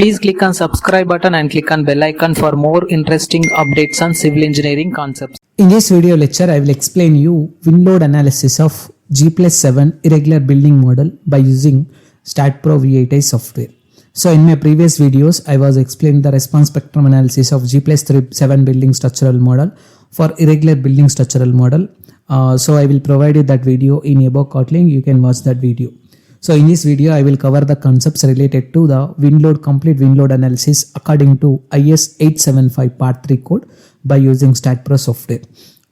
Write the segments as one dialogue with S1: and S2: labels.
S1: Please click on subscribe button and click on bell icon for more interesting updates on civil engineering concepts.
S2: In this video lecture, I will explain you wind load analysis of G+7 irregular building model by using StatPro V8i software. So in my previous videos, I was explaining the response spectrum analysis of G+7 building structural model for irregular building structural model. So I will provide you that video in above Kotlin. You can watch that video. So in this video, I will cover the concepts related to the complete wind load analysis according to IS 875 part 3 code by using StatPro software.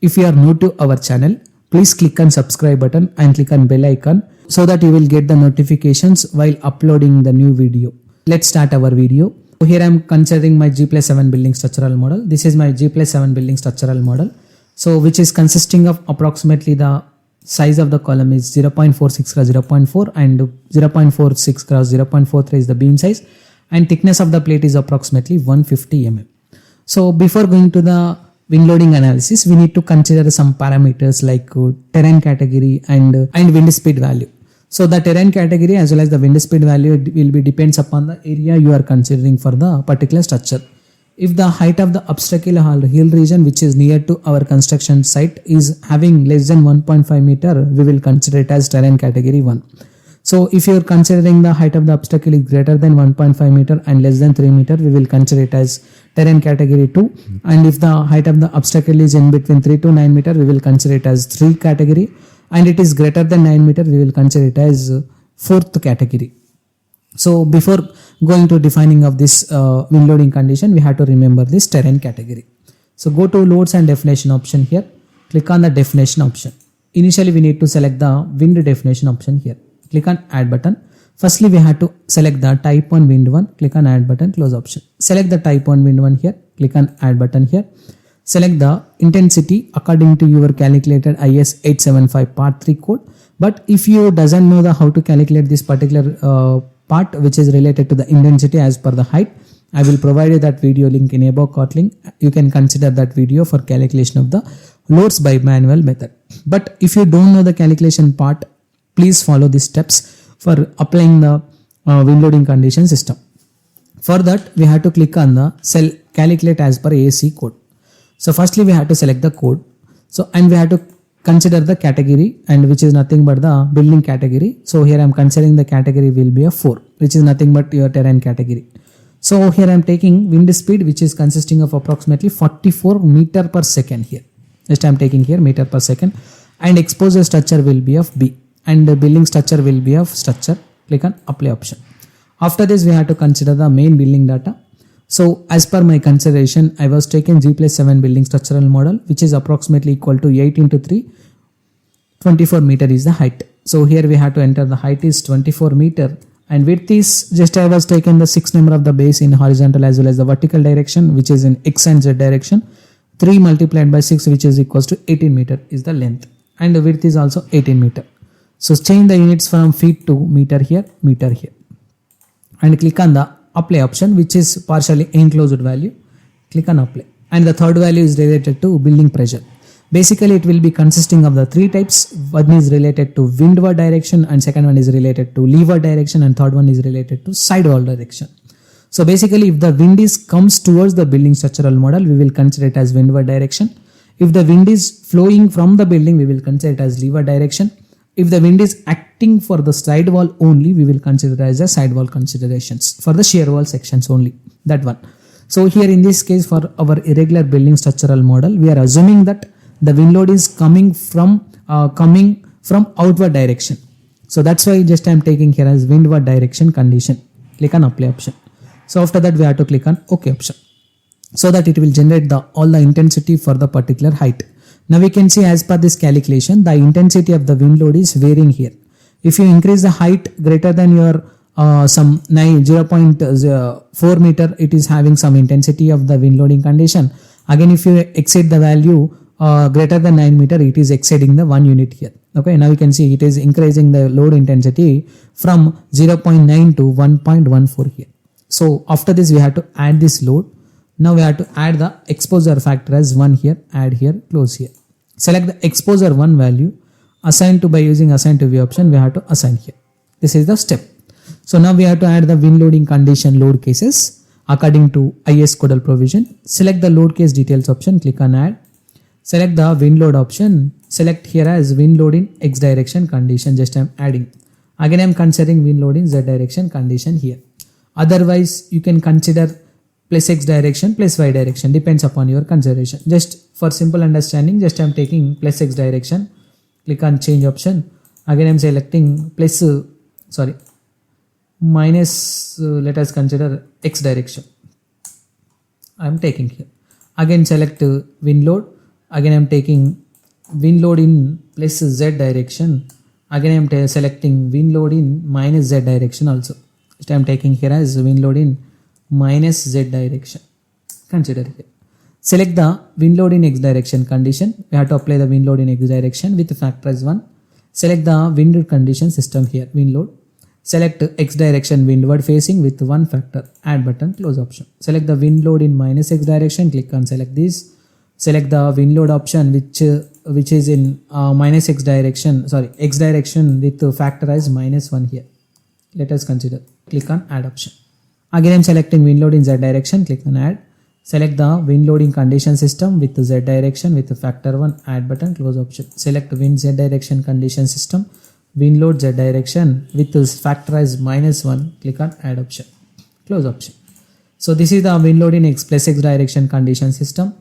S2: If you are new to our channel, please click on subscribe button and click on bell icon so that you will get the notifications while uploading the new video. Let's start our video. Here I am considering my G+7 building structural model. This is my G+7 building structural model. So which is consisting of approximately the size of the column is 0.46 cross 0.4 and 0.46 cross 0.43 is the beam size, and thickness of the plate is approximately 150 mm. So before going to the wind loading analysis, we need to consider some parameters like terrain category and wind speed value. So the terrain category as well as the wind speed value will be depends upon the area you are considering for the particular structure. If the height of the obstacle or hill region which is near to our construction site is having less than 1.5 meter, we will consider it as terrain category 1. So if you are considering the height of the obstacle is greater than 1.5 meter and less than 3 meter, we will consider it as terrain category 2. And if the height of the obstacle is in between 3 to 9 meter, we will consider it as 3 category. And it is greater than 9 meter, we will consider it as 4th category. So before going to defining of this wind loading condition, we have to remember this terrain category. So go to loads and definition option here. Click on the definition option. Initially we need to select the wind definition option here. Click on add button. Firstly we have to select the type on wind 1. Click on add button, close option. Select the type on wind 1 here. Click on add button here. Select the intensity according to your calculated IS 875 part 3 code. But if you doesn't know the how to calculate this particular part which is related to the intensity as per the height, I will provide you that video link in above Kotlin. You can consider that video for calculation of the loads by manual method. But if you don't know the calculation part, please follow these steps for applying the wind loading condition system. For that, we have to click on the cell calculate as per ASC code. So firstly we have to select the code. So and we have to consider the category, and which is nothing but the building category. So here I am considering the category will be a 4, which is nothing but your terrain category. So here I am taking wind speed which is consisting of approximately 44 meter per second here. Just I am taking here meter per second, and exposure structure will be of B and the building structure will be of structure. Click on apply option. After this we have to consider the main building data. So as per my consideration, I was taking G+7 building structural model which is approximately equal to 8 into 3, 24 meter is the height. So here we have to enter the height is 24 meter, and width is just I was taking the 6 number of the base in horizontal as well as the vertical direction which is in X and Z direction. 3 multiplied by 6 which is equals to 18 meter is the length, and the width is also 18 meter. So change the units from feet to meter here, and click on the apply option which is partially enclosed value. Click on apply, and the third value is related to building pressure. Basically it will be consisting of the 3 types. One is related to windward direction, and second one is related to leeward direction, and third one is related to sidewall direction. So basically if the wind is comes towards the building structural model, we will consider it as windward direction. If the wind is flowing from the building, we will consider it as leeward direction. If the wind is acting for the sidewall only, we will consider it as a sidewall considerations for the shear wall sections only, that one. So here in this case for our irregular building structural model, we are assuming that the wind load is coming from outward direction. So that's why just I am taking here as windward direction condition. Click on apply option. So after that we have to click on OK option, so that it will generate all the intensity for the particular height. Now we can see as per this calculation, the intensity of the wind load is varying here. If you increase the height greater than your 0.4 meter, it is having some intensity of the wind loading condition. Again, if you exceed the value greater than 9 meter, it is exceeding the 1 unit here. Okay, now you can see it is increasing the load intensity from 0.9 to 1.14 here. So after this we have to add this load. Now we have to add the exposure factor as 1 here, add here, close here. Select the exposure 1 value, assign to by using assign to view option, we have to assign here. This is the step. So now we have to add the wind loading condition load cases according to IS Codal provision. Select the load case details option, click on add. Select the wind load option, select here as wind load in X direction condition, just I am adding. Again I am considering wind load in Z direction condition here. Otherwise you can consider plus X direction plus Y direction, depends upon your consideration. Just for simple understanding, just I am taking plus X direction, click on change option. Again I am selecting minus let us consider X direction. I am taking here. Again select wind load. Again I am taking wind load in plus Z direction. Again I am selecting wind load in minus Z direction also. I am taking here as wind load in minus Z direction. Consider here. Select the wind load in X direction condition. We have to apply the wind load in X direction with factor as 1. Select the wind condition system here, wind load. Select X direction windward facing with 1 factor, add button, close option. Select the wind load in minus X direction, click on select this. Select the wind load option which is in minus X direction with factor as minus 1 here. Let us consider. Click on add option. Again I am selecting wind load in Z direction, click on add. Select the wind loading condition system with Z direction with factor 1, add button, close option. Select wind Z direction condition system, wind load Z direction with factor as minus 1, click on add option, close option. So this is the wind load in X plus X direction condition system,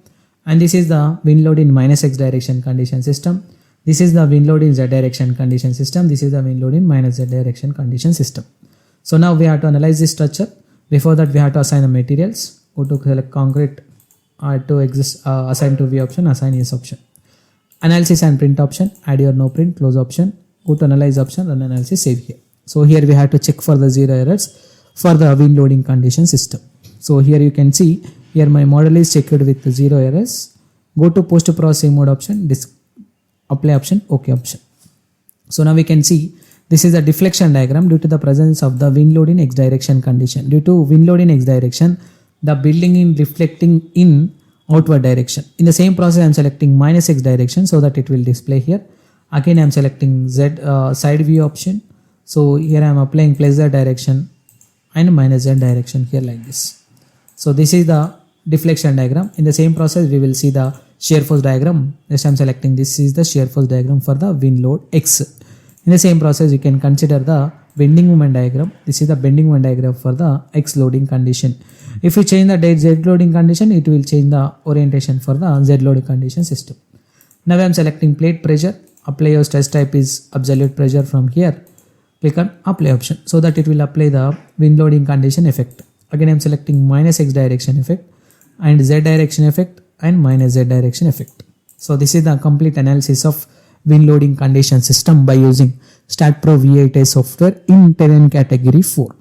S2: and this is the wind load in minus X direction condition system. This is the wind load in Z direction condition system. This is the wind load in minus Z direction condition system. So now we have to analyze this structure. Before that we have to assign the materials. Go to select concrete, assign to V option, assign yes option. Analysis and print option, add your no print, close option. Go to analyze option, run analysis, save here. So here we have to check for the 0 errors for the wind loading condition system. So here you can see, here my model is checked with 0 errors. Go to post processing mode option, apply option, OK option. So now we can see this is a deflection diagram due to the presence of the wind load in X direction condition. Due to wind load in X direction, the building is deflecting in outward direction. In the same process I am selecting minus X direction so that it will display here. Again I am selecting Z side view option. So here I am applying plus Z direction and minus Z direction here like this. So this is the deflection diagram. In the same process we will see the shear force diagram. Next I am selecting this is the shear force diagram for the wind load X. In the same process you can consider the bending moment diagram. This is the bending moment diagram for the X loading condition. If you change the Z loading condition, it will change the orientation for the Z loading condition system. Now I am selecting plate pressure. Apply your stress type is absolute pressure from here. Click on apply option so that it will apply the wind loading condition effect. Again I am selecting minus X direction effect and Z direction effect and minus Z direction effect. So this is the complete analysis of wind loading condition system by using StatPro V8i software in terrain category 4.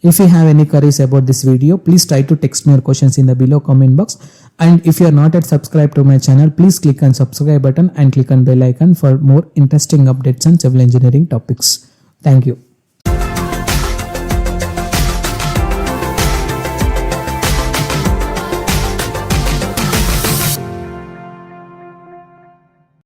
S2: If you have any queries about this video, please try to text me your questions in the below comment box. And if you are not yet subscribed to my channel, please click on subscribe button and click on bell icon for more interesting updates on civil engineering topics. Thank you.